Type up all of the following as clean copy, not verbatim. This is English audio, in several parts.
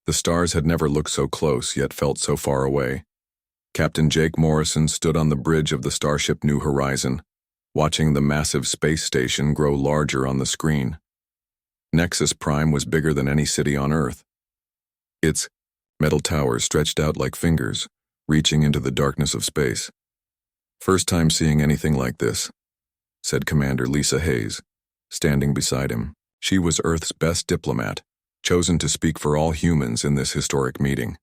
The stars had never looked so close, yet felt so far away. Captain Jake Morrison stood on the bridge of the starship New Horizon, watching the massive space station grow larger on the screen. Nexus Prime was bigger than any city on Earth. Its metal towers stretched out like fingers, reaching into the darkness of space. "First time seeing anything like this," said Commander Lisa Hayes, standing beside him. She was Earth's best diplomat, chosen to speak for all humans in this historic meeting.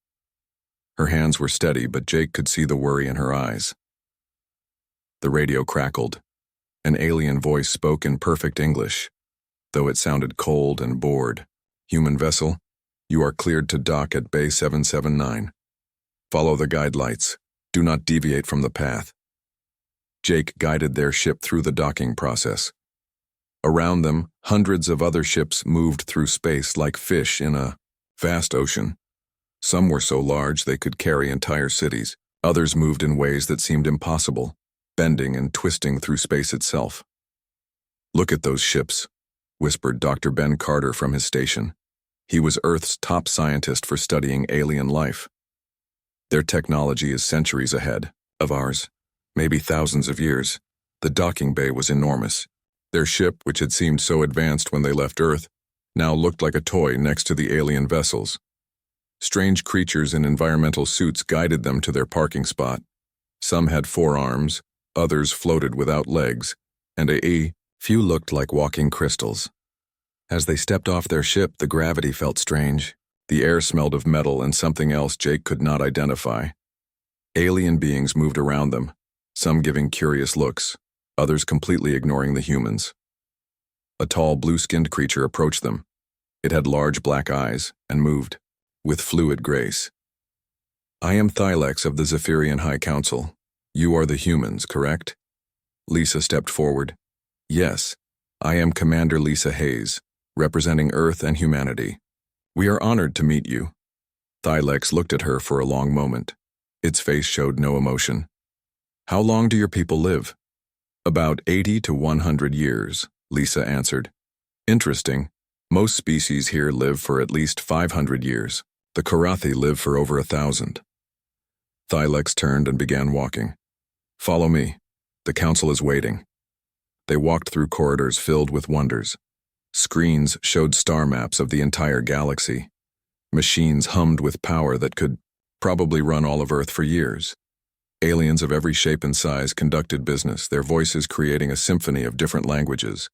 Her hands were steady, but Jake could see the worry in her eyes. The radio crackled. An alien voice spoke in perfect English, though it sounded cold and bored. "Human vessel, you are cleared to dock at Bay 779. Follow the guide lights. Do not deviate from the path." Jake guided their ship through the docking process. Around them, hundreds of other ships moved through space like fish in a vast ocean. Some were so large they could carry entire cities. Others moved in ways that seemed impossible, bending and twisting through space itself. "Look at those ships," whispered Dr. Ben Carter from his station. He was Earth's top scientist for studying alien life. "Their technology is centuries ahead of ours, maybe thousands of years." The docking bay was enormous. Their ship, which had seemed so advanced when they left Earth, now looked like a toy next to the alien vessels. Strange creatures in environmental suits guided them to their parking spot. Some had 4 arms, others floated without legs, and a few looked like walking crystals. As they stepped off their ship, the gravity felt strange. The air smelled of metal and something else Jake could not identify. Alien beings moved around them, some giving curious looks, others completely ignoring the humans. A tall, blue-skinned creature approached them. It had large black eyes and moved with fluid grace. "I am Thylex of the Zephyrian High Council. You are the humans, correct?" Lisa stepped forward. "Yes, I am Commander Lisa Hayes, representing Earth and humanity. We are honored to meet you." Thylex looked at her for a long moment. Its face showed no emotion. "How long do your people live?" "About 80 to 100 years, Lisa answered. "Interesting. Most species here live for at least 500 years. The Karathi live for over 1,000. Thylex turned and began walking. "Follow me. The council is waiting." They walked through corridors filled with wonders. Screens showed star maps of the entire galaxy. Machines hummed with power that could probably run all of Earth for years. Aliens of every shape and size conducted business, their voices creating a symphony of different languages.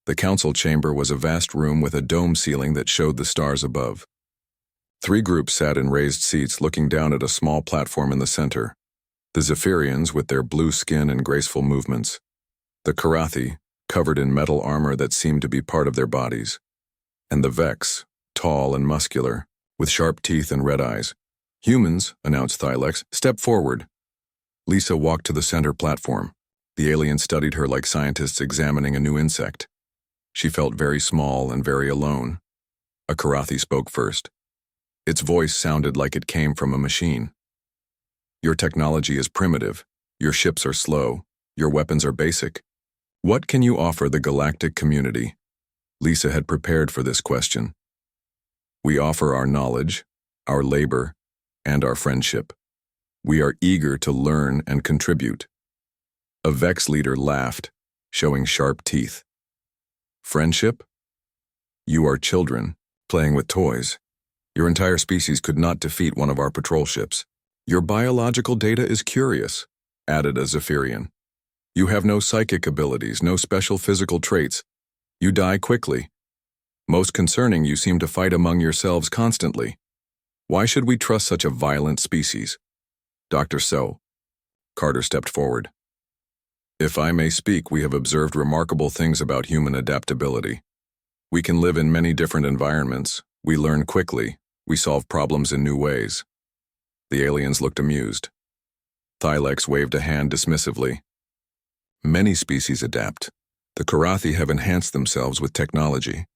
The council chamber was a vast room with a dome ceiling that showed the stars above. 3 groups sat in raised seats looking down at a small platform in the center. The Zephyrians with their blue skin and graceful movements. The Karathi, covered in metal armor that seemed to be part of their bodies. And the Vex, tall and muscular, with sharp teeth and red eyes. "Humans," announced Thylex, "step forward." Lisa walked to the center platform. The alien studied her like scientists examining a new insect. She felt very small and very alone. A Karathi spoke first. Its voice sounded like it came from a machine. "Your technology is primitive. Your ships are slow. Your weapons are basic. What can you offer the galactic community?" Lisa had prepared for this question. "We offer our knowledge, our labor, and our friendship. We are eager to learn and contribute." A Vex leader laughed, showing sharp teeth. "Friendship? You are children, playing with toys. Your entire species could not defeat one of our patrol ships. Your biological data is curious," added a Zephyrian. "You have no psychic abilities, no special physical traits. You die quickly. Most concerning, you seem to fight among yourselves constantly. Why should we trust such a violent species?" "Dr. So." Carter stepped forward. "If I may speak, we have observed remarkable things about human adaptability. We can live in many different environments. We learn quickly. We solve problems in new ways." The aliens looked amused. Thylex waved a hand dismissively. "Many species adapt. The Karathi have enhanced themselves with technology.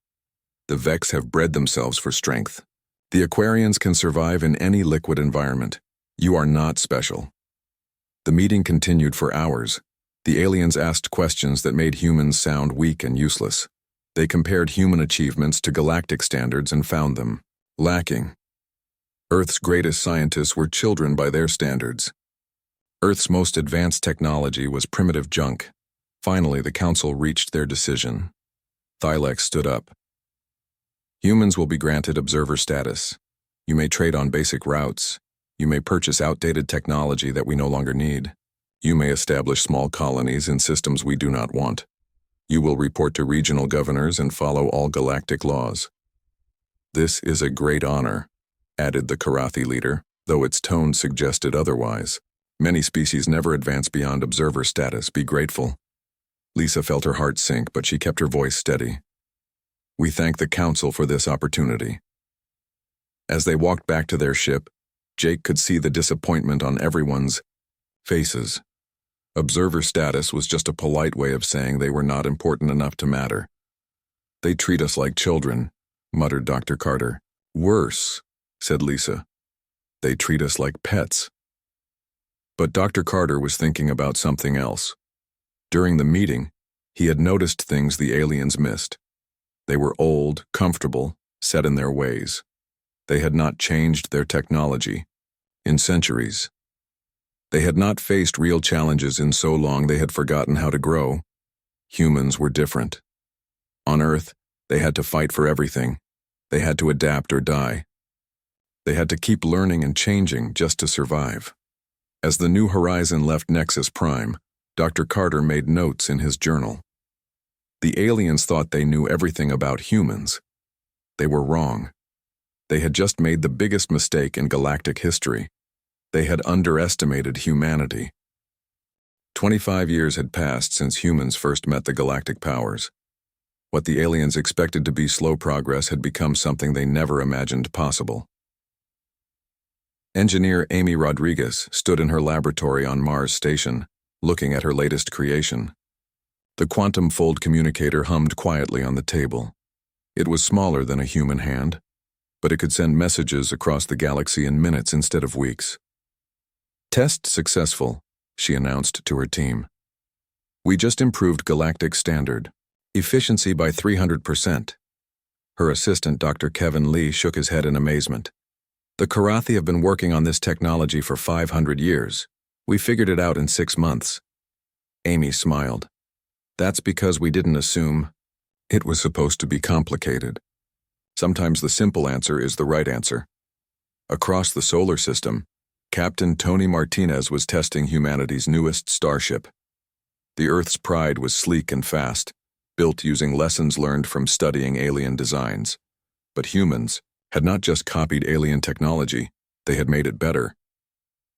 The Vex have bred themselves for strength. The Aquarians can survive in any liquid environment. You are not special." The meeting continued for hours. The aliens asked questions that made humans sound weak and useless. They compared human achievements to galactic standards and found them Lacking. Earth's greatest scientists were children by their standards. Earth's most advanced technology was primitive junk. Finally, the council reached their decision. Thylex stood up. Humans will be granted observer status. You may trade on basic routes. You may purchase outdated technology that we no longer need. You may establish small colonies in systems we do not want. You will report to regional governors and follow all galactic laws. This is a great honor, added the Karathi leader, though its tone suggested otherwise. Many species never advance beyond observer status. Be grateful. Lisa felt her heart sink, but she kept her voice steady. We thank the council for this opportunity. As they walked back to their ship, Jake could see the disappointment on everyone's faces. Observer status was just a polite way of saying they were not important enough to matter. They treat us like children, muttered Dr. Carter. Worse, said Lisa. They treat us like pets. But Dr. Carter was thinking about something else. During the meeting, he had noticed things the aliens missed. They were old, comfortable, set in their ways. They had not changed their technology in centuries. They had not faced real challenges in so long they had forgotten how to grow. Humans were different. On Earth, they had to fight for everything. They had to adapt or die. They had to keep learning and changing just to survive. As the New Horizon left Nexus Prime, Dr. Carter made notes in his journal. The aliens thought they knew everything about humans. They were wrong. They had just made the biggest mistake in galactic history. They had underestimated humanity. 25 years had passed since humans first met the galactic powers. What the aliens expected to be slow progress had become something they never imagined possible. Engineer Amy Rodriguez stood in her laboratory on Mars Station, looking at her latest creation. The quantum fold communicator hummed quietly on the table. It was smaller than a human hand, but it could send messages across the galaxy in minutes instead of weeks. Test successful, she announced to her team. We just improved galactic standard. Efficiency by 300%. Her assistant, Dr. Kevin Lee, shook his head in amazement. The Karathi have been working on this technology for 500 years. We figured it out in 6 months. Amy smiled. That's because we didn't assume it was supposed to be complicated. Sometimes the simple answer is the right answer. Across the solar system, Captain Tony Martinez was testing humanity's newest starship. The Earth's Pride was sleek and fast, built using lessons learned from studying alien designs. But humans had not just copied alien technology, they had made it better.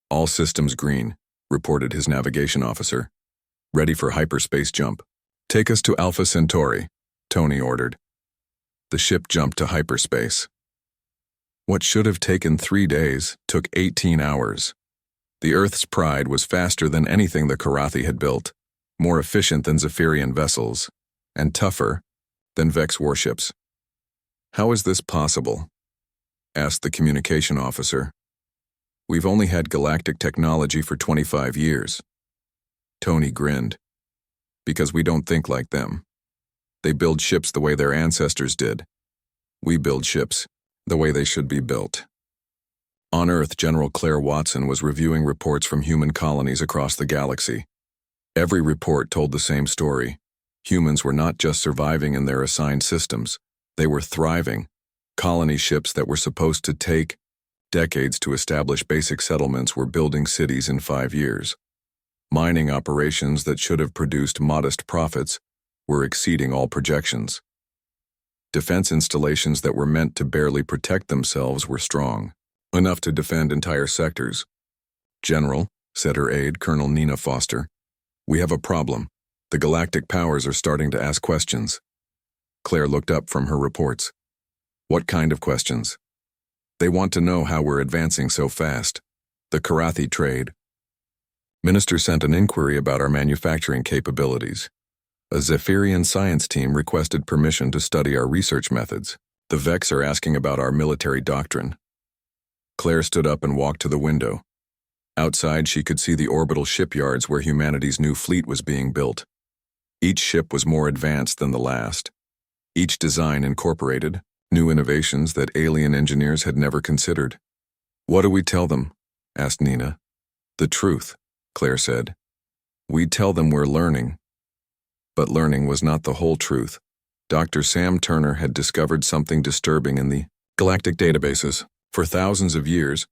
All systems green, reported his navigation officer. Ready for hyperspace jump. Take us to Alpha Centauri, Tony ordered. The ship jumped to hyperspace. What should have taken 3 days took 18 hours. The Earth's Pride was faster than anything the Karathi had built, more efficient than Zephyrian vessels, and tougher than Vex warships. How is this possible? Asked the communication officer. We've only had galactic technology for 25 years. Tony grinned. Because we don't think like them. They build ships the way their ancestors did. We build ships the way they should be built. On Earth, General Claire Watson was reviewing reports from human colonies across the galaxy. Every report told the same story. Humans were not just surviving in their assigned systems, they were thriving. Colony ships that were supposed to take decades to establish basic settlements were building cities in 5 years. Mining operations that should have produced modest profits were exceeding all projections. Defense installations that were meant to barely protect themselves were strong, enough to defend entire sectors. General, said her aide, Colonel Nina Foster, we have a problem. The galactic powers are starting to ask questions. Claire looked up from her reports. What kind of questions? They want to know how we're advancing so fast. The Karathi trade. Minister sent an inquiry about our manufacturing capabilities. A Zephyrian science team requested permission to study our research methods. The Vex are asking about our military doctrine. Claire stood up and walked to the window. Outside, she could see the orbital shipyards where humanity's new fleet was being built. Each ship was more advanced than the last. Each design incorporated new innovations that alien engineers had never considered. "What do we tell them?" asked Nina. "The truth," Claire said. "We tell them we're learning." But learning was not the whole truth. Dr. Sam Turner had discovered something disturbing in the galactic databases. For thousands of years,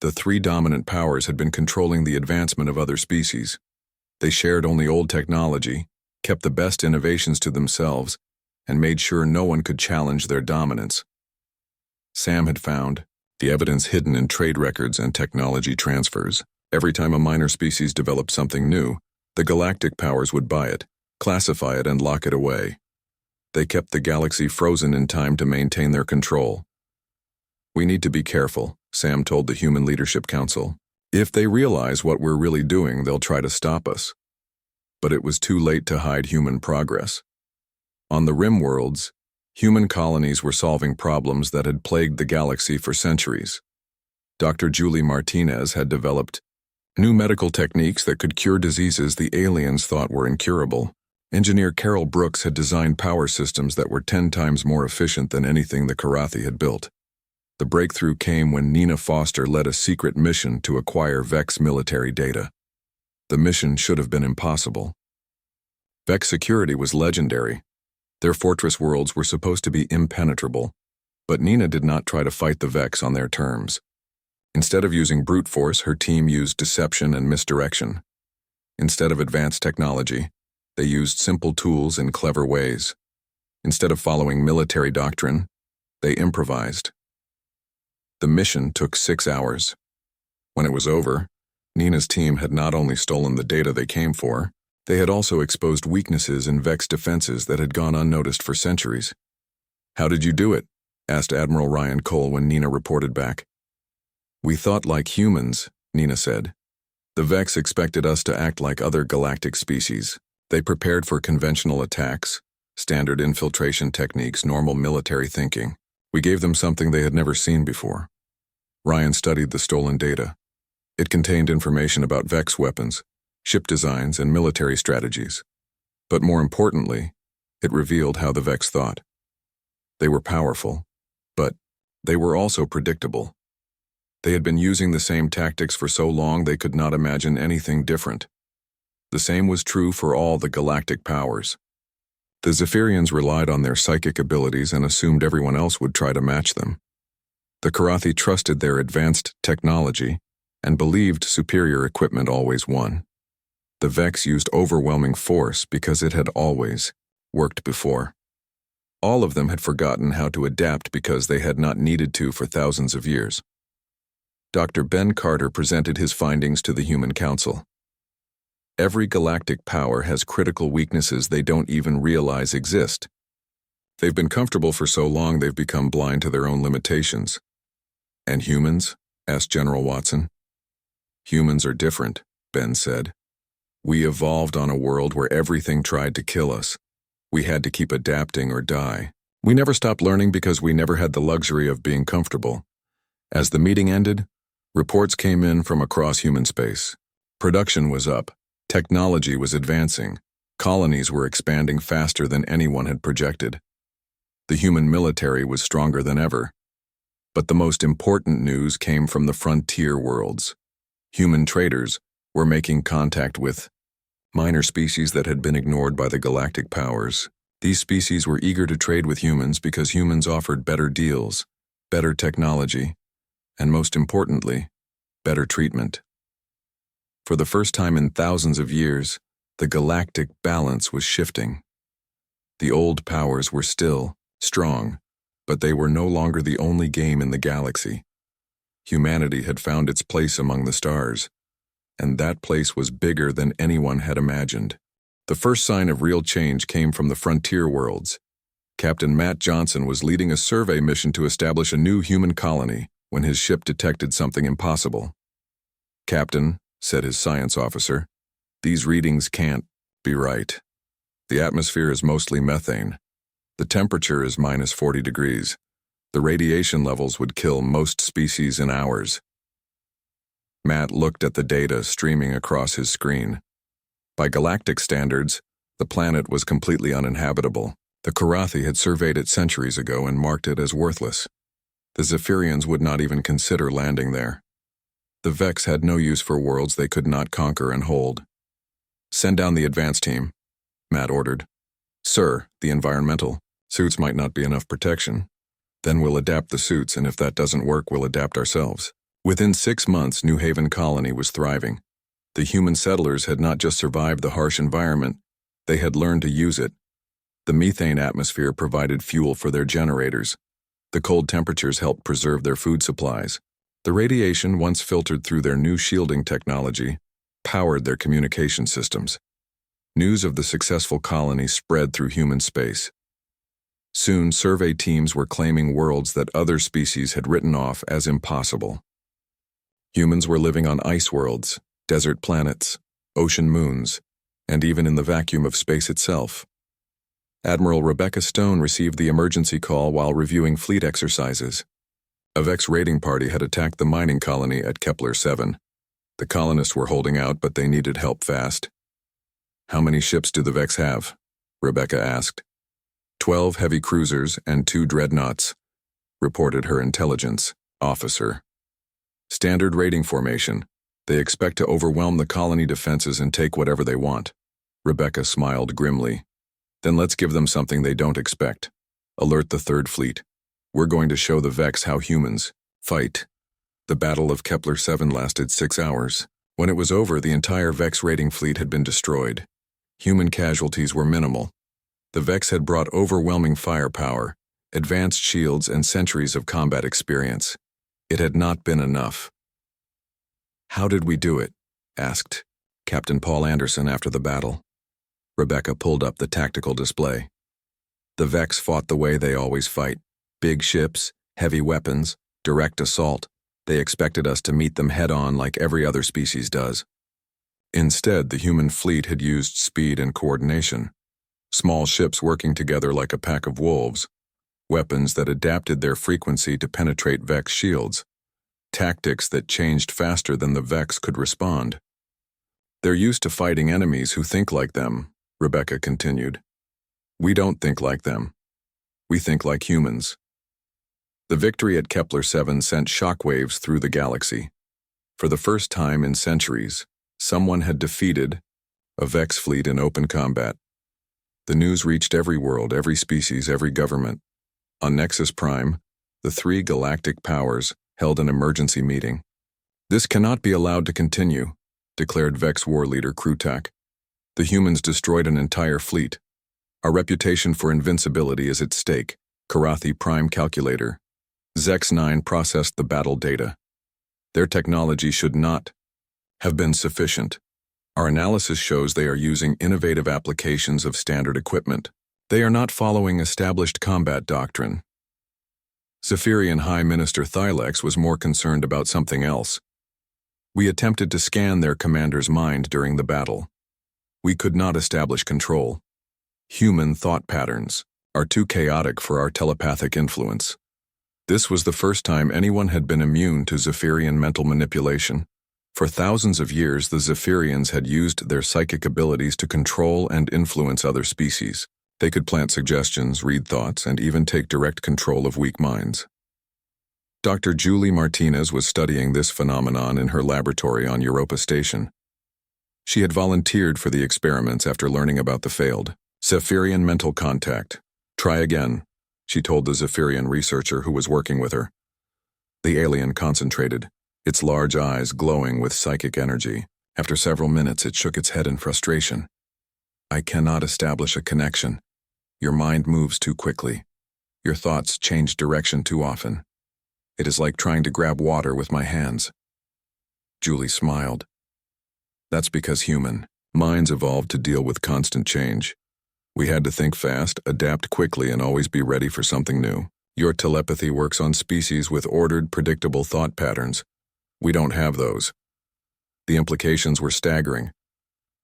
the three dominant powers had been controlling the advancement of other species. They shared only old technology, kept the best innovations to themselves, and made sure no one could challenge their dominance. Sam had found the evidence hidden in trade records and technology transfers. Every time a minor species developed something new, the galactic powers would buy it, classify it, and lock it away. They kept the galaxy frozen in time to maintain their control. "We need to be careful," Sam told the Human Leadership Council. "If they realize what we're really doing, they'll try to stop us." But it was too late to hide human progress. On the rim worlds, human colonies were solving problems that had plagued the galaxy for centuries. Dr. Julie Martinez had developed new medical techniques that could cure diseases the aliens thought were incurable. Engineer Carol Brooks had designed power systems that were 10 times more efficient than anything the Karathi had built. The breakthrough came when Nina Foster led a secret mission to acquire Vex military data. The mission should have been impossible. Vex security was legendary. Their fortress worlds were supposed to be impenetrable, but Nina did not try to fight the Vex on their terms. Instead of using brute force, her team used deception and misdirection. Instead of advanced technology, they used simple tools in clever ways. Instead of following military doctrine, they improvised. The mission took 6 hours. When it was over, Nina's team had not only stolen the data they came for, they had also exposed weaknesses in Vex defenses that had gone unnoticed for centuries. "How did you do it?" asked Admiral Ryan Cole when Nina reported back. "We thought like humans," Nina said. "The Vex expected us to act like other galactic species. They prepared for conventional attacks, standard infiltration techniques, normal military thinking. We gave them something they had never seen before." Ryan studied the stolen data. It contained information about Vex weapons, ship designs, and military strategies. But more importantly, it revealed how the Vex thought. They were powerful, but they were also predictable. They had been using the same tactics for so long they could not imagine anything different. The same was true for all the galactic powers. The Zephyrians relied on their psychic abilities and assumed everyone else would try to match them. The Karathi trusted their advanced technology and believed superior equipment always won. The Vex used overwhelming force because it had always worked before. All of them had forgotten how to adapt because they had not needed to for thousands of years. Dr. Ben Carter presented his findings to the Human Council. Every galactic power has critical weaknesses they don't even realize exist. They've been comfortable for so long they've become blind to their own limitations. "And humans?" asked General Watson. "Humans are different," Ben said. "We evolved on a world where everything tried to kill us. We had to keep adapting or die. We never stopped learning because we never had the luxury of being comfortable." As the meeting ended, reports came in from across human space. Production was up. Technology was advancing. Colonies were expanding faster than anyone had projected. The human military was stronger than ever. But the most important news came from the frontier worlds. Human traders were making contact with minor species that had been ignored by the galactic powers. These species were eager to trade with humans because humans offered better deals, better technology, and most importantly, better treatment. For the first time in thousands of years, the galactic balance was shifting. The old powers were still strong, but they were no longer the only game in the galaxy. Humanity had found its place among the stars, and that place was bigger than anyone had imagined. The first sign of real change came from the frontier worlds. Captain Matt Johnson was leading a survey mission to establish a new human colony when his ship detected something impossible. "Captain," said his science officer, "these readings can't be right. The atmosphere is mostly methane. The temperature is minus 40 degrees. The radiation levels would kill most species in hours." Matt looked at the data streaming across his screen. By galactic standards, the planet was completely uninhabitable. The Karathi had surveyed it centuries ago and marked it as worthless. The Zephyrians would not even consider landing there. The Vex had no use for worlds they could not conquer and hold. "Send down the advance team," Matt ordered. "Sir, the environmental suits might not be enough protection. Then we'll adapt the suits, and if that doesn't work, we'll adapt ourselves." Within 6 months, New Haven Colony was thriving. The human settlers had not just survived the harsh environment, they had learned to use it. The methane atmosphere provided fuel for their generators. The cold temperatures helped preserve their food supplies. The radiation, once filtered through their new shielding technology, powered their communication systems. News of the successful colony spread through human space. Soon, survey teams were claiming worlds that other species had written off as impossible. Humans were living on ice worlds, desert planets, ocean moons, and even in the vacuum of space itself. Admiral Rebecca Stone received the emergency call while reviewing fleet exercises. A Vex raiding party had attacked the mining colony at Kepler 7. The colonists were holding out, but they needed help fast. "How many ships do the Vex have?" Rebecca asked. 12 heavy cruisers and 2 dreadnoughts, reported her intelligence officer. "Standard raiding formation. They expect to overwhelm the colony defenses and take whatever they want." Rebecca smiled grimly. "Then let's give them something they don't expect. Alert the Third Fleet. We're going to show the Vex how humans fight." The Battle of Kepler 7 lasted 6 hours. When it was over, the entire Vex raiding fleet had been destroyed. Human casualties were minimal. The Vex had brought overwhelming firepower, advanced shields, and centuries of combat experience. It had not been enough. "How did we do it?" asked Captain Paul Anderson after the battle. Rebecca pulled up the tactical display. "The Vex fought the way they always fight. Big ships, heavy weapons, direct assault. They expected us to meet them head-on like every other species does. Instead, the human fleet had used speed and coordination. Small ships working together like a pack of wolves. Weapons that adapted their frequency to penetrate Vex shields. Tactics that changed faster than the Vex could respond. They're used to fighting enemies who think like them," Rebecca continued. "We don't think like them. We think like humans." The victory at Kepler 7 sent shockwaves through the galaxy. For the first time in centuries, someone had defeated a Vex fleet in open combat. The news reached every world, every species, every government. On Nexus Prime, the 3 galactic powers held an emergency meeting. "This cannot be allowed to continue," declared Vex war leader Krutak. "The humans destroyed an entire fleet. Our reputation for invincibility is at stake." Karathi Prime Calculator. Zex-9 processed the battle data. "Their technology should not have been sufficient. Our analysis shows they are using innovative applications of standard equipment. They are not following established combat doctrine." Zephyrian High Minister Thylex was more concerned about something else. "We attempted to scan their commander's mind during the battle. We could not establish control. Human thought patterns are too chaotic for our telepathic influence." This was the first time anyone had been immune to Zephyrian mental manipulation. For thousands of years, the Zephyrians had used their psychic abilities to control and influence other species. They could plant suggestions, read thoughts, and even take direct control of weak minds. Dr. Julie Martinez was studying this phenomenon in her laboratory on Europa Station. She had volunteered for the experiments after learning about the failed Zephyrian mental contact. "Try again," she told the Zephyrian researcher who was working with her. The alien concentrated, its large eyes glowing with psychic energy. After several minutes, it shook its head in frustration. "I cannot establish a connection. Your mind moves too quickly. Your thoughts change direction too often. It is like trying to grab water with my hands." Julie smiled. "That's because human minds evolved to deal with constant change. We had to think fast, adapt quickly, and always be ready for something new. Your telepathy works on species with ordered, predictable thought patterns. We don't have those." The implications were staggering.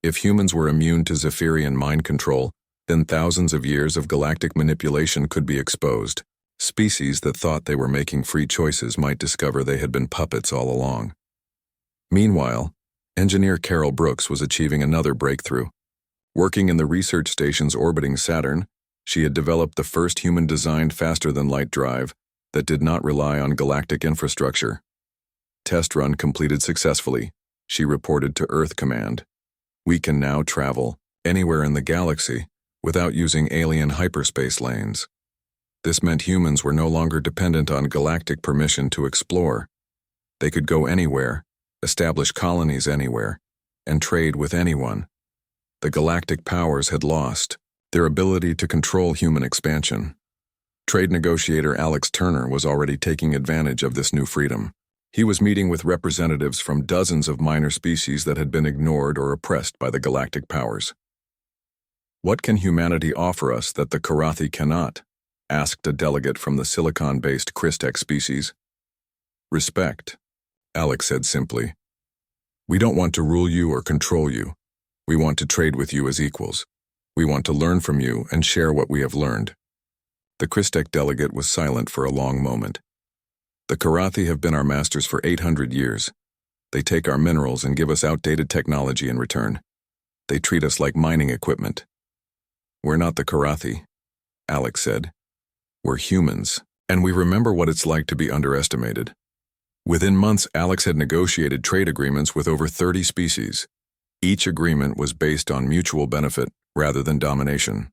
If humans were immune to Zephyrian mind control, then thousands of years of galactic manipulation could be exposed. Species that thought they were making free choices might discover they had been puppets all along. Meanwhile, engineer Carol Brooks was achieving another breakthrough. Working in the research stations orbiting Saturn, She had developed the first human-designed faster-than-light drive that did not rely on galactic infrastructure. Test run completed successfully, she reported to Earth Command. We can now travel anywhere in the galaxy without using alien hyperspace lanes. This meant humans were no longer dependent on galactic permission to explore. They could go anywhere, establish colonies anywhere, and trade with anyone. The galactic powers had lost their ability to control human expansion. Trade negotiator Alex Turner was already taking advantage of this new freedom. He was meeting with representatives from dozens of minor species that had been ignored or oppressed by the galactic powers. "What can humanity offer us that the Karathi cannot?" asked a delegate from the silicon-based Christech species. "Respect," Alex said simply. "We don't want to rule you or control you. We want to trade with you as equals. We want to learn from you and share what we have learned." The Christech delegate was silent for a long moment. "The Karathi have been our masters for 800 years. They take our minerals and give us outdated technology in return. They treat us like mining equipment." "We're not the Karathi," Alex said. "We're humans, and we remember what it's like to be underestimated." Within months, Alex had negotiated trade agreements with over 30 species. Each agreement was based on mutual benefit rather than domination.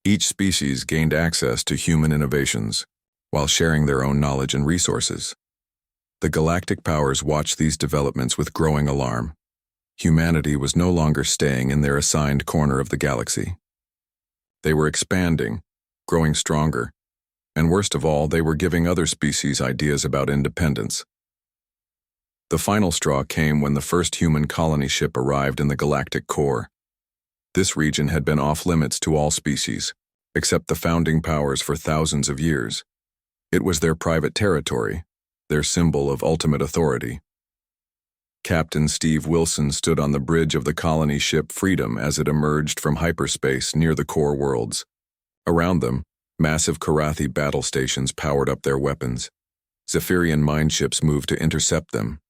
Each species gained access to human innovations, while sharing their own knowledge and resources. The galactic powers watched these developments with growing alarm. Humanity was no longer staying in their assigned corner of the galaxy. They were expanding, growing stronger, and worst of all, they were giving other species ideas about independence. The final straw came when the first human colony ship arrived in the galactic core. This region had been off-limits to all species, except the founding powers for thousands of years. It was their private territory, their symbol of ultimate authority. Captain Steve Wilson stood on the bridge of the colony ship Freedom as it emerged from hyperspace near the core worlds. Around them, massive Karathi battle stations powered up their weapons. Zephyrian mine ships moved to intercept them.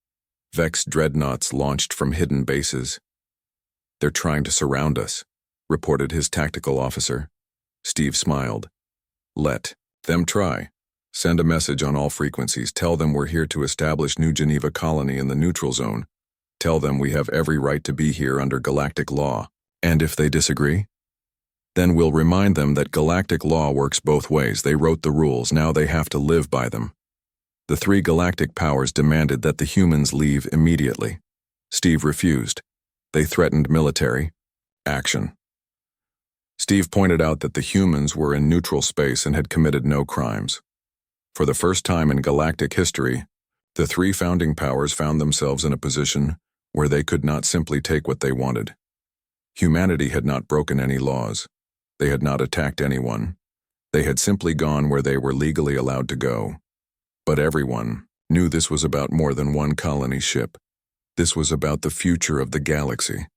Vex dreadnoughts launched from hidden bases. "They're trying to surround us," reported his tactical officer. Steve smiled. "Let them try. Send a message on all frequencies. Tell them we're here to establish New Geneva colony in the neutral zone. Tell them we have every right to be here under galactic law. And if they disagree? Then we'll remind them that galactic law works both ways. They wrote the rules, now they have to live by them." The three galactic powers demanded that the humans leave immediately. Steve refused. They threatened military action. Steve pointed out that the humans were in neutral space and had committed no crimes. For the first time in galactic history, the three founding powers found themselves in a position where they could not simply take what they wanted. Humanity had not broken any laws. They had not attacked anyone. They had simply gone where they were legally allowed to go. But everyone knew this was about more than one colony ship. This was about the future of the galaxy.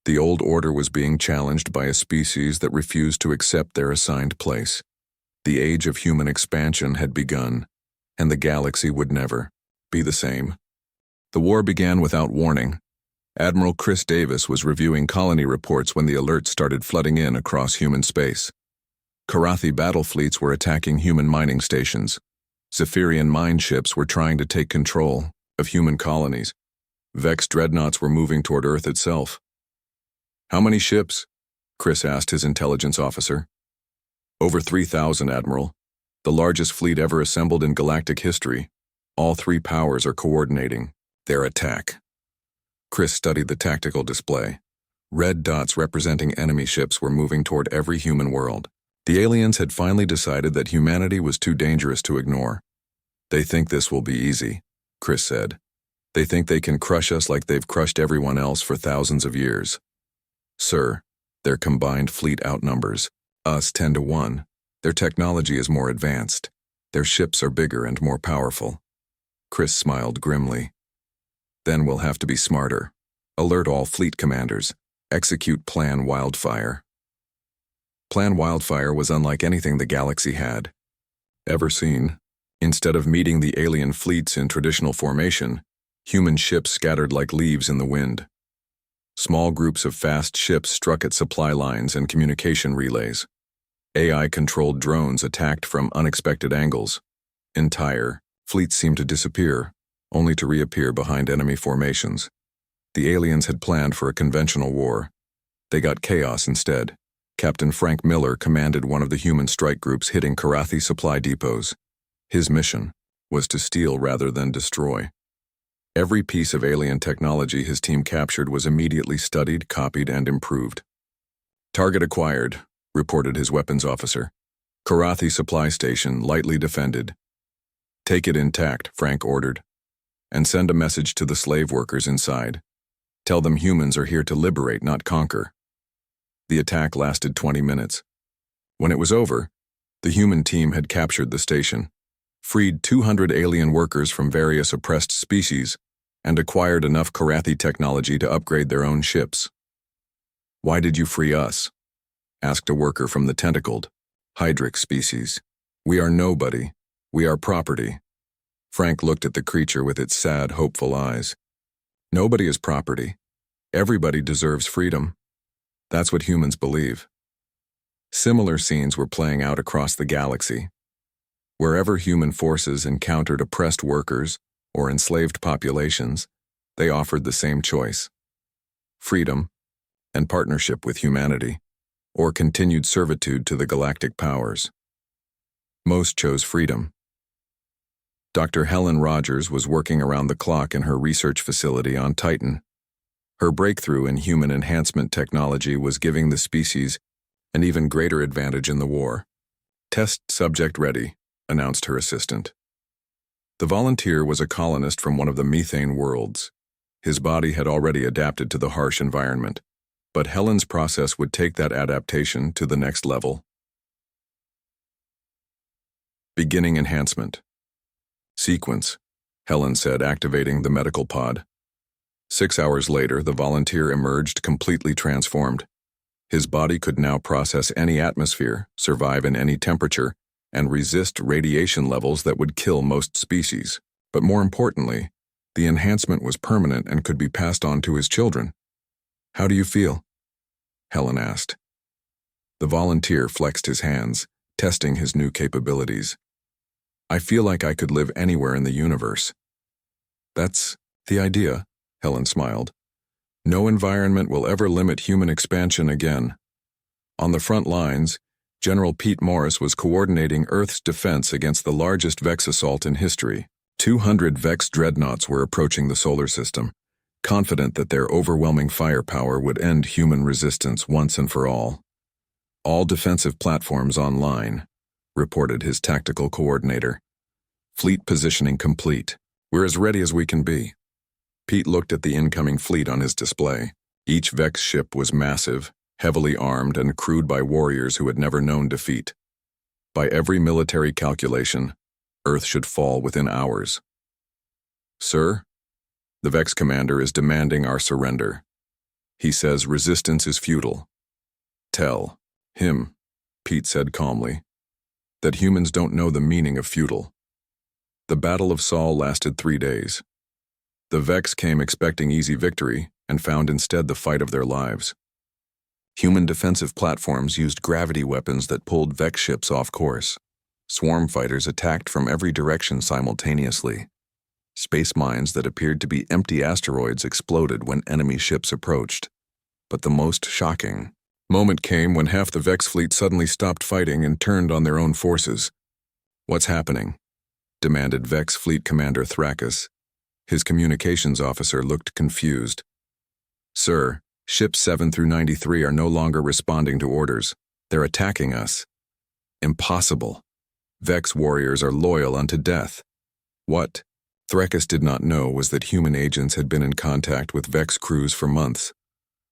The old order was being challenged by a species that refused to accept their assigned place. The age of human expansion had begun, and the galaxy would never be the same. The war began without warning. Admiral Chris Davis was reviewing colony reports when the alerts started flooding in across human space. Karathi battle fleets were attacking human mining stations. Zephyrian mine ships were trying to take control of human colonies. Vex dreadnoughts were moving toward Earth itself. "How many ships?" Chris asked his intelligence officer. "Over 3,000, Admiral. The largest fleet ever assembled in galactic history. All three powers are coordinating their attack." Chris studied the tactical display. Red dots representing enemy ships were moving toward every human world. The aliens had finally decided that humanity was too dangerous to ignore. "They think this will be easy," Chris said. "They think they can crush us like they've crushed everyone else for thousands of years." "Sir, their combined fleet outnumbers us 10 to 1. Their technology is more advanced. Their ships are bigger and more powerful." Chris smiled grimly. "Then we'll have to be smarter. Alert all fleet commanders. Execute Plan Wildfire." Plan Wildfire was unlike anything the galaxy had ever seen. Instead of meeting the alien fleets in traditional formation, human ships scattered like leaves in the wind. Small groups of fast ships struck at supply lines and communication relays. AI-controlled drones attacked from unexpected angles. Entire fleets seemed to disappear, only to reappear behind enemy formations. The aliens had planned for a conventional war. They got chaos instead. Captain Frank Miller commanded one of the human strike groups hitting Karathi supply depots. His mission was to steal rather than destroy. Every piece of alien technology his team captured was immediately studied, copied, and improved. "Target acquired," reported his weapons officer. "Karathi supply station lightly defended." "Take it intact," Frank ordered, "and send a message to the slave workers inside. Tell them humans are here to liberate, not conquer." The attack lasted 20 minutes. When it was over, the human team had captured the station, freed 200 alien workers from various oppressed species, and acquired enough Karathi technology to upgrade their own ships. "Why did you free us?" asked a worker from the tentacled Hydric species. "We are nobody. We are property." Frank looked at the creature with its sad, hopeful eyes. "Nobody is property. Everybody deserves freedom. That's what humans believe." Similar scenes were playing out across the galaxy. Wherever human forces encountered oppressed workers or enslaved populations, they offered the same choice: freedom and partnership with humanity, or continued servitude to the galactic powers. Most chose freedom. Dr. Helen Rogers was working around the clock in her research facility on Titan. Her breakthrough in human enhancement technology was giving the species an even greater advantage in the war. "Test subject ready," announced her assistant. The volunteer was a colonist from one of the methane worlds. His body had already adapted to the harsh environment, but Helen's process would take that adaptation to the next level. Beginning enhancement. "Sequence," Helen said, activating the medical pod. 6 hours later, the volunteer emerged completely transformed. His body could now process any atmosphere, survive in any temperature, and resist radiation levels that would kill most species. But more importantly, the enhancement was permanent and could be passed on to his children. "How do you feel?" Helen asked. The volunteer flexed his hands, testing his new capabilities. "I feel like I could live anywhere in the universe." "That's the idea," Helen smiled. "No environment will ever limit human expansion again." On the front lines, General Pete Morris was coordinating Earth's defense against the largest Vex assault in history. 200 Vex dreadnoughts were approaching the solar system, confident that their overwhelming firepower would end human resistance once and for all. "All defensive platforms online," reported his tactical coordinator. "Fleet positioning complete. We're as ready as we can be." Pete looked at the incoming fleet on his display. Each Vex ship was massive, heavily armed, and crewed by warriors who had never known defeat. By every military calculation, Earth should fall within hours. "Sir, the Vex commander is demanding our surrender. He says resistance is futile." "Tell him," Pete said calmly, "that humans don't know the meaning of futile." The Battle of Sol lasted 3 days. The Vex came expecting easy victory and found instead the fight of their lives. Human defensive platforms used gravity weapons that pulled Vex ships off course. Swarm fighters attacked from every direction simultaneously. Space mines that appeared to be empty asteroids exploded when enemy ships approached. But the most shocking moment came when half the Vex fleet suddenly stopped fighting and turned on their own forces. "What's happening?" demanded Vex Fleet Commander Thrakus. His communications officer looked confused. "Sir, ships 7 through 93 are no longer responding to orders. They're attacking us." "Impossible. Vex warriors are loyal unto death." What Thrakus did not know was that human agents had been in contact with Vex crews for months.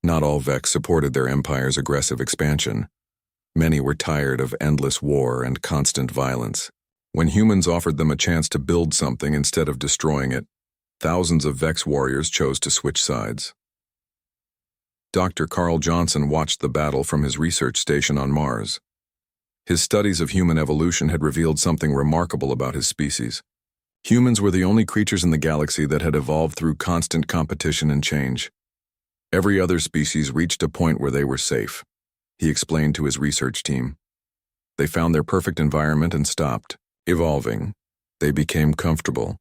Not all Vex supported their empire's aggressive expansion. Many were tired of endless war and constant violence. When humans offered them a chance to build something instead of destroying it, thousands of Vex warriors chose to switch sides. Dr. Carl Johnson watched the battle from his research station on Mars. His studies of human evolution had revealed something remarkable about his species. Humans were the only creatures in the galaxy that had evolved through constant competition and change. Every other species reached a point where they were safe, he explained to his research team. They found their perfect environment and stopped evolving. They became comfortable.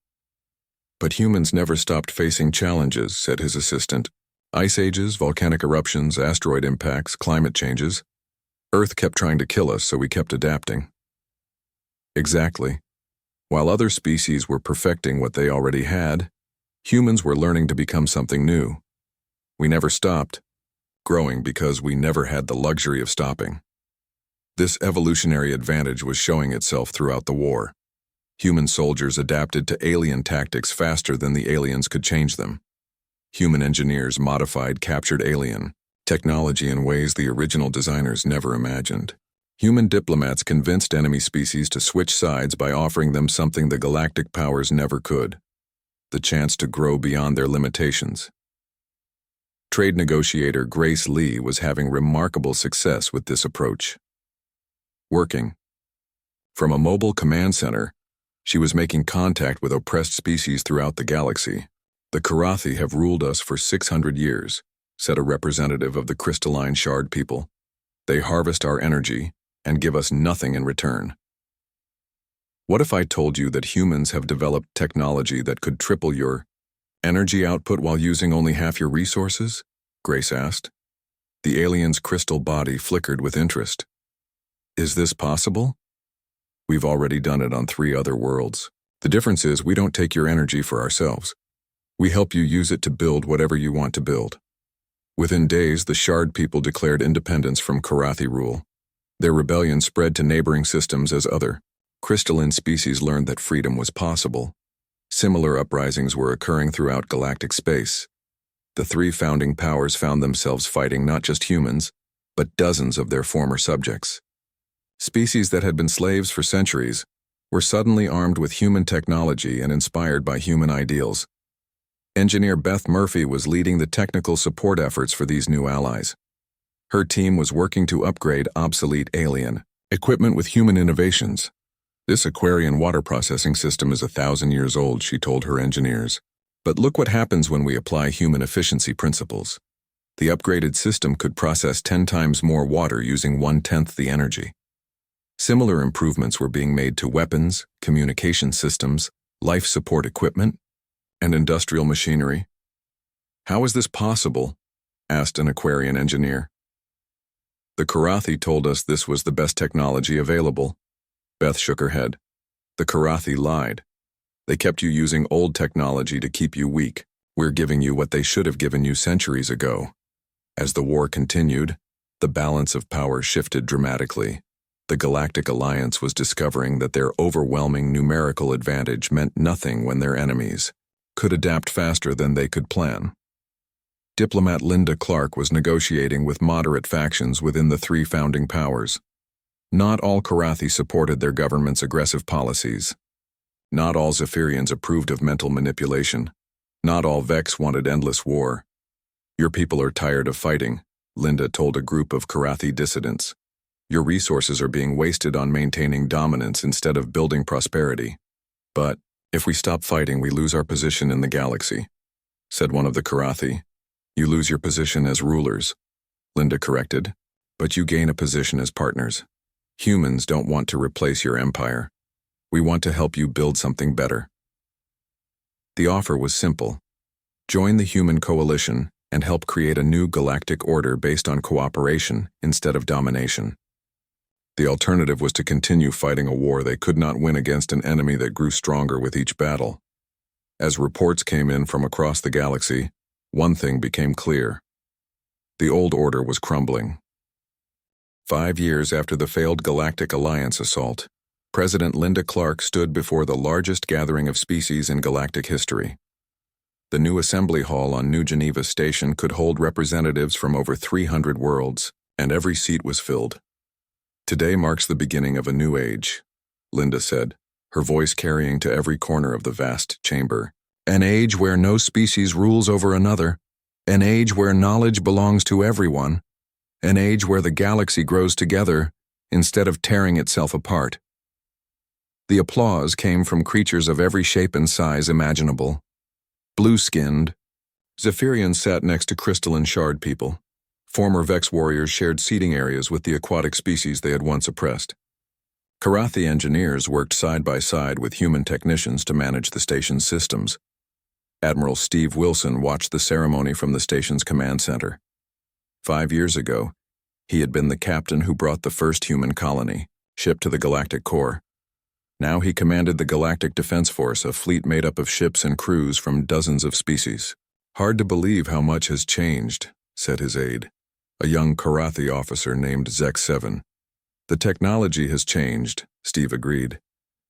But humans never stopped facing challenges, said his assistant. Ice ages, volcanic eruptions, asteroid impacts, climate changes. Earth kept trying to kill us, so we kept adapting. Exactly. While other species were perfecting what they already had, humans were learning to become something new. We never stopped growing because we never had the luxury of stopping. This evolutionary advantage was showing itself throughout the war. Human soldiers adapted to alien tactics faster than the aliens could change them. Human engineers modified captured alien technology in ways the original designers never imagined. Human diplomats convinced enemy species to switch sides by offering them something the galactic powers never could: the chance to grow beyond their limitations. Trade negotiator Grace Lee was having remarkable success with this approach. Working from a mobile command center, she was making contact with oppressed species throughout the galaxy. The Karathi have ruled us for 600 years, said a representative of the crystalline shard people. They harvest our energy and give us nothing in return. What if I told you that humans have developed technology that could triple your energy output while using only half your resources? Grace asked. The alien's crystal body flickered with interest. Is this possible? We've already done it on 3 other worlds. The difference is we don't take your energy for ourselves. We help you use it to build whatever you want to build. Within days, the Shard people declared independence from Karathi rule. Their rebellion spread to neighboring systems as other crystalline species learned that freedom was possible. Similar uprisings were occurring throughout galactic space. The 3 founding powers found themselves fighting not just humans, but dozens of their former subjects. Species that had been slaves for centuries were suddenly armed with human technology and inspired by human ideals. Engineer Beth Murphy was leading the technical support efforts for these new allies. Her team was working to upgrade obsolete alien equipment with human innovations. This Aquarian water processing system is 1,000 years old, she told her engineers. But look what happens when we apply human efficiency principles. The upgraded system could process 10 times more water using 1/10 the energy. Similar improvements were being made to weapons, communication systems, life support equipment, and industrial machinery. How is this possible? Asked an Aquarian engineer. The Karathi told us this was the best technology available. Beth shook her head. The Karathi lied. They kept you using old technology to keep you weak. We're giving you what they should have given you centuries ago. As the war continued, the balance of power shifted dramatically. The Galactic Alliance was discovering that their overwhelming numerical advantage meant nothing when their enemies could adapt faster than they could plan. Diplomat Linda Clark was negotiating with moderate factions within the 3 founding powers. Not all Karathi supported their government's aggressive policies. Not all Zephyrians approved of mental manipulation. Not all Vex wanted endless war. Your people are tired of fighting, Linda told a group of Karathi dissidents. Your resources are being wasted on maintaining dominance instead of building prosperity. But if we stop fighting, we lose our position in the galaxy, said one of the Karathi. You lose your position as rulers, Linda corrected, but you gain a position as partners. Humans don't want to replace your empire. We want to help you build something better. The offer was simple. Join the human coalition and help create a new galactic order based on cooperation instead of domination. The alternative was to continue fighting a war they could not win against an enemy that grew stronger with each battle. As reports came in from across the galaxy, one thing became clear. The old order was crumbling. 5 years after the failed Galactic Alliance assault, President Linda Clark stood before the largest gathering of species in galactic history. The new assembly hall on New Geneva Station could hold representatives from over 300 worlds, and every seat was filled. Today marks the beginning of a new age, Linda said, her voice carrying to every corner of the vast chamber. An age where no species rules over another, an age where knowledge belongs to everyone, an age where the galaxy grows together instead of tearing itself apart. The applause came from creatures of every shape and size imaginable. Blue-skinned, Zephyrians sat next to crystalline shard people. Former Vex warriors shared seating areas with the aquatic species they had once oppressed. Karathi engineers worked side by side with human technicians to manage the station's systems. Admiral Steve Wilson watched the ceremony from the station's command center. 5 years ago, he had been the captain who brought the first human colony, shipped to the Galactic Core. Now he commanded the Galactic Defense Force, a fleet made up of ships and crews from dozens of species. "Hard to believe how much has changed," said his aide, a young Karathi officer named Zek 7. "The technology has changed," Steve agreed.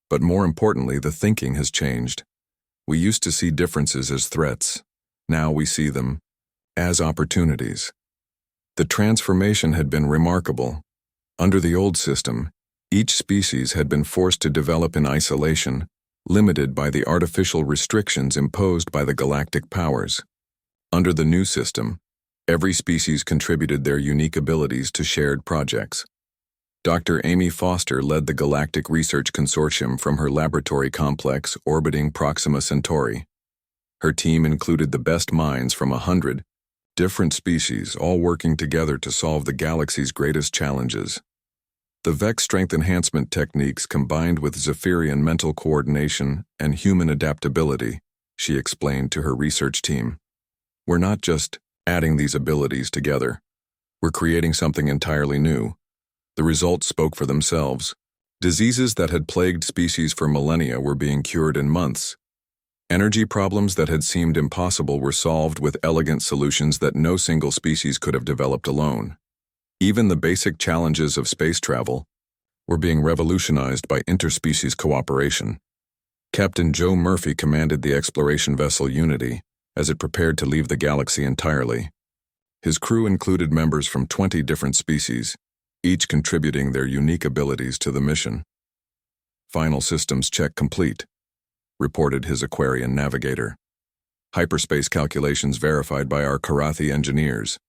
"But more importantly, the thinking has changed. We used to see differences as threats. Now we see them as opportunities." The transformation had been remarkable. Under the old system, each species had been forced to develop in isolation, limited by the artificial restrictions imposed by the galactic powers. Under the new system, every species contributed their unique abilities to shared projects. Dr. Amy Foster led the Galactic Research Consortium from her laboratory complex orbiting Proxima Centauri. Her team included the best minds from 100 different species, all working together to solve the galaxy's greatest challenges. The Vex strength enhancement techniques combined with Zephyrian mental coordination and human adaptability, she explained to her research team. "We're not just adding these abilities together. We're creating something entirely new." The results spoke for themselves. Diseases that had plagued species for millennia were being cured in months. Energy problems that had seemed impossible were solved with elegant solutions that no single species could have developed alone. Even the basic challenges of space travel were being revolutionized by interspecies cooperation. Captain Joe Murphy commanded the exploration vessel Unity as it prepared to leave the galaxy entirely. His crew included members from 20 different species, each contributing their unique abilities to the mission. "Final systems check complete," reported his Aquarian navigator. "Hyperspace calculations verified by our Karathi engineers.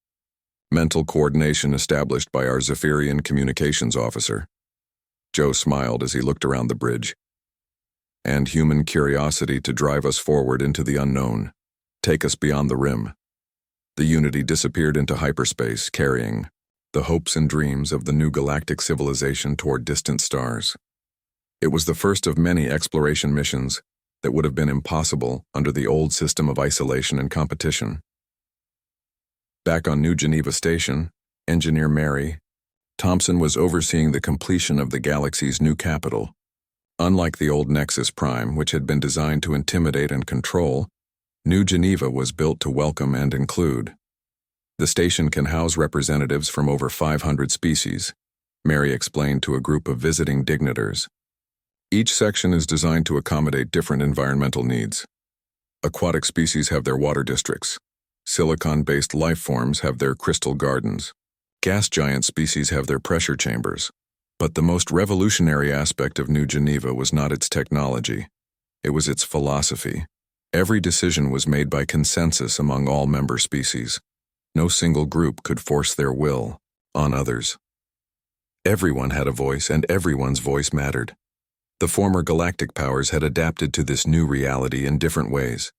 Mental coordination established by our Zephyrian communications officer." Joe smiled as he looked around the bridge. "And human curiosity to drive us forward into the unknown, take us beyond the rim." The Unity disappeared into hyperspace, carrying the hopes and dreams of the new galactic civilization toward distant stars. It was the first of many exploration missions that would have been impossible under the old system of isolation and competition. Back on New Geneva Station, engineer Mary Thompson was overseeing the completion of the galaxy's new capital. Unlike the old Nexus Prime, which had been designed to intimidate and control, New Geneva was built to welcome and include. The station can house representatives from over 500 species, Mary explained to a group of visiting dignitaries. Each section is designed to accommodate different environmental needs. Aquatic species have their water districts. Silicon-based life forms have their crystal gardens. Gas giant species have their pressure chambers. But the most revolutionary aspect of New Geneva was not its technology. It was its philosophy. Every decision was made by consensus among all member species. No single group could force their will on others. Everyone had a voice, and everyone's voice mattered. The former galactic powers had adapted to this new reality in different ways.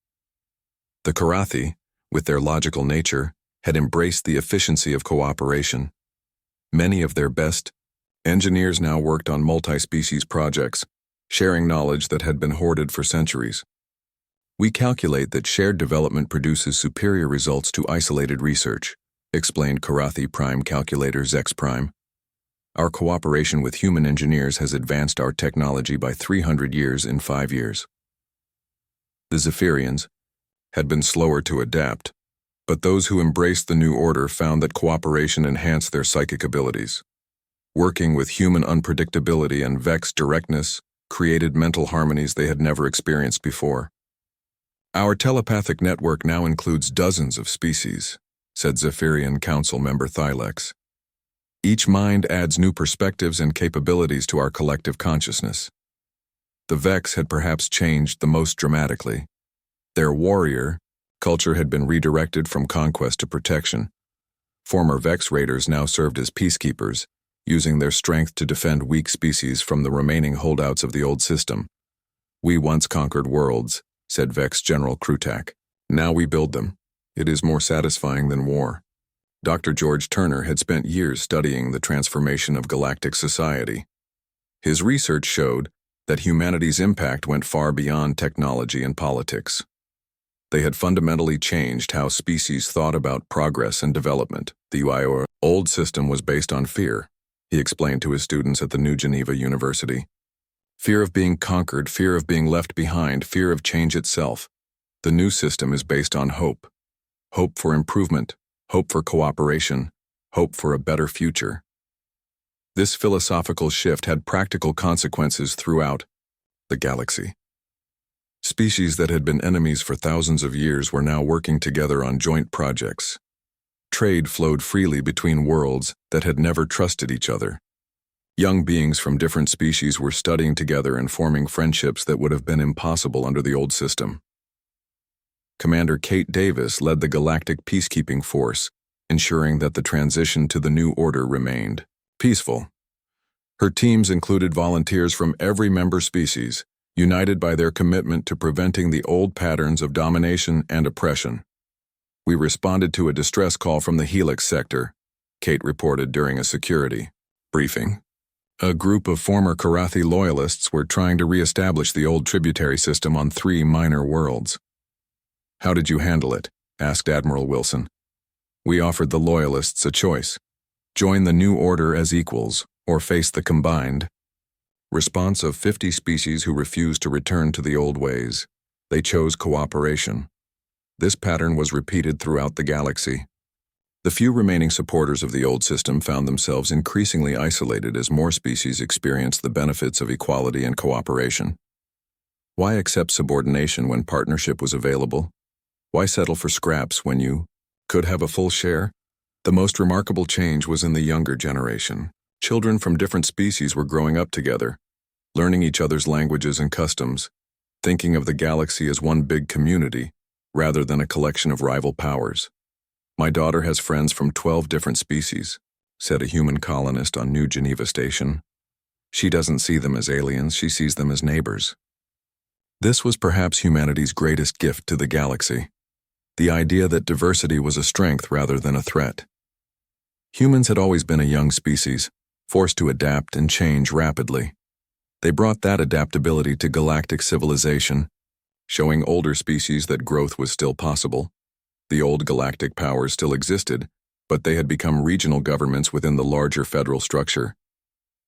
The Karathi, with their logical nature, had embraced the efficiency of cooperation. Many of their best engineers now worked on multi-species projects, sharing knowledge that had been hoarded for centuries. "We calculate that shared development produces superior results to isolated research," explained Karathi Prime calculator Zex Prime. "Our cooperation with human engineers has advanced our technology by 300 years in 5 years." The Zephyrians had been slower to adapt, but those who embraced the new order found that cooperation enhanced their psychic abilities. Working with human unpredictability and Vex directness created mental harmonies they had never experienced before. "Our telepathic network now includes dozens of species," said Zephyrian Council member Thylex. "Each mind adds new perspectives and capabilities to our collective consciousness." The Vex had perhaps changed the most dramatically. Their warrior culture had been redirected from conquest to protection. Former Vex raiders now served as peacekeepers, using their strength to defend weak species from the remaining holdouts of the old system. "We once conquered worlds," said Vex General Krutak. "Now we build them. It is more satisfying than war." Dr. George Turner had spent years studying the transformation of galactic society. His research showed that humanity's impact went far beyond technology and politics. They had fundamentally changed how species thought about progress and development. The old system was based on fear, he explained to his students at the New Geneva University. Fear of being conquered, fear of being left behind, fear of change itself. The new system is based on hope. Hope for improvement, hope for cooperation, hope for a better future. This philosophical shift had practical consequences throughout the galaxy. Species that had been enemies for thousands of years were now working together on joint projects. Trade flowed freely between worlds that had never trusted each other. Young beings from different species were studying together and forming friendships that would have been impossible under the old system. Commander Kate Davis led the Galactic Peacekeeping Force, ensuring that the transition to the new order remained peaceful. Her teams included volunteers from every member species, united by their commitment to preventing the old patterns of domination and oppression. We responded to a distress call from the Helix sector, Kate reported during a security briefing. A group of former Karathi loyalists were trying to re-establish the old tributary system on 3 minor worlds. How did you handle it? Asked Admiral Wilson. We offered the loyalists a choice. Join the new order as equals, or face the combined response of 50 species who refused to return to the old ways. They chose cooperation. This pattern was repeated throughout the galaxy. The few remaining supporters of the old system found themselves increasingly isolated as more species experienced the benefits of equality and cooperation. Why accept subordination when partnership was available? Why settle for scraps when you could have a full share? The most remarkable change was in the younger generation. Children from different species were growing up together, learning each other's languages and customs, thinking of the galaxy as one big community, rather than a collection of rival powers. My daughter has friends from 12 different species, said a human colonist on New Geneva Station. She doesn't see them as aliens, she sees them as neighbors. This was perhaps humanity's greatest gift to the galaxy, the idea that diversity was a strength rather than a threat. Humans had always been a young species, forced to adapt and change rapidly. They brought that adaptability to galactic civilization, showing older species that growth was still possible. The old galactic powers still existed, but they had become regional governments within the larger federal structure.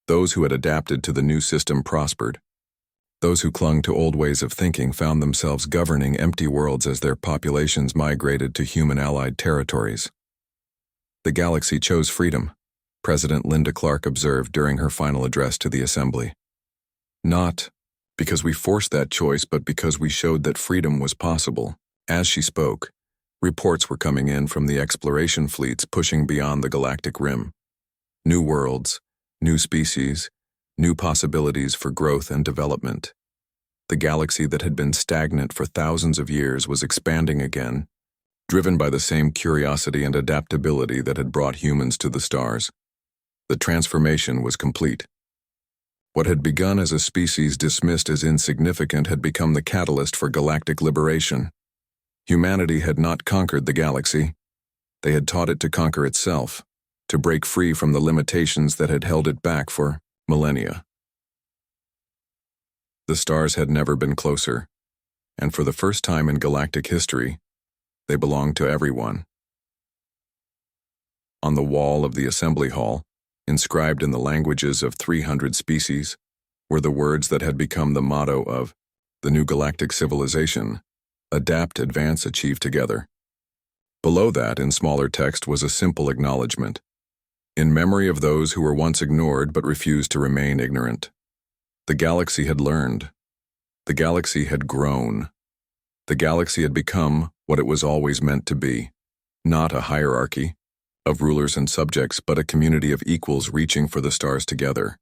Those who had adapted to the new system prospered. Those who clung to old ways of thinking found themselves governing empty worlds as their populations migrated to human-allied territories. The galaxy chose freedom, President Linda Clark observed during her final address to the Assembly. Not because we forced that choice, but because we showed that freedom was possible. As she spoke, reports were coming in from the exploration fleets pushing beyond the galactic rim. New worlds, new species, new possibilities for growth and development. The galaxy that had been stagnant for thousands of years was expanding again, driven by the same curiosity and adaptability that had brought humans to the stars. The transformation was complete. What had begun as a species dismissed as insignificant had become the catalyst for galactic liberation. Humanity had not conquered the galaxy. They had taught it to conquer itself, to break free from the limitations that had held it back for millennia. The stars had never been closer, and for the first time in galactic history, they belonged to everyone. On the wall of the assembly hall, inscribed in the languages of 300 species, were the words that had become the motto of the new galactic civilization: adapt, advance, achieve together. Below that, in smaller text, was a simple acknowledgement: in memory of those who were once ignored but refused to remain ignorant. The galaxy had learned. The galaxy had grown. The galaxy had become what it was always meant to be: not a hierarchy of rulers and subjects, but a community of equals reaching for the stars together.